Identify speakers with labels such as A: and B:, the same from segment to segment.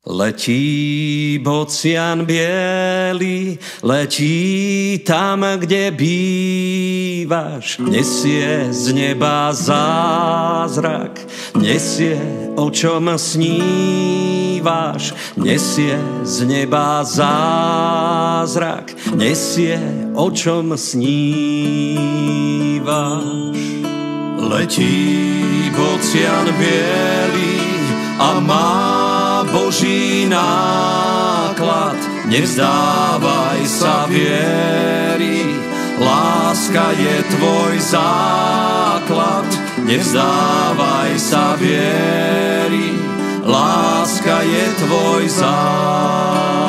A: Letí bocian biely, letí tam, kde bývaš. Nesie z neba zázrak, nesie, o čom snívaš. Nesie z neba zázrak, nesie, o čom snívaš. Letí bocian biely a má Boží náklad, nevzdávaj sa viery, láska je tvoj základ. Nevzdávaj sa viery, láska je tvoj základ.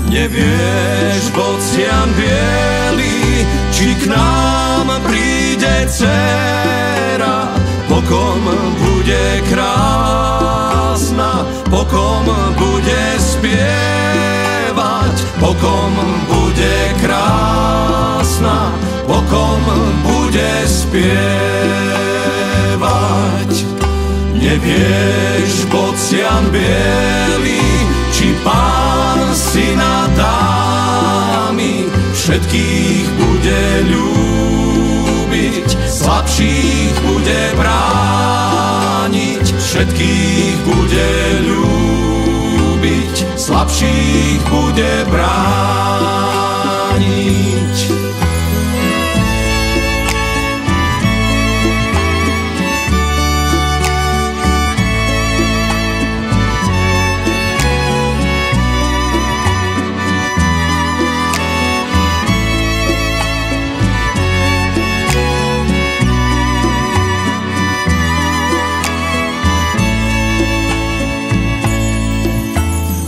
A: Nevieš, bocian biely, či k nám príde dcéra, po kom bude krásna, po kom bude spievať, po kom bude krásna, po kom bude spievať. Nevieš, bocian biely, či Pán syna dámy všetkých bude ľúbiť, slabších bude brániť, všetkých bude ľúbiť, slabších bude brániť.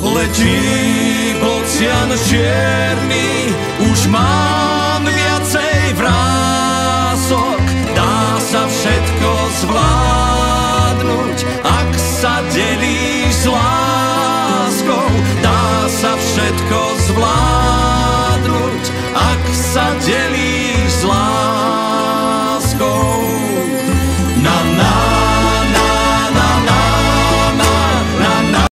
A: Letí bocian čierny, už mám viacej vrások, dá sa všetko zvládnuť, ak sa delíš s láskou. Dá sa všetko zvládnuť, ak sa delíš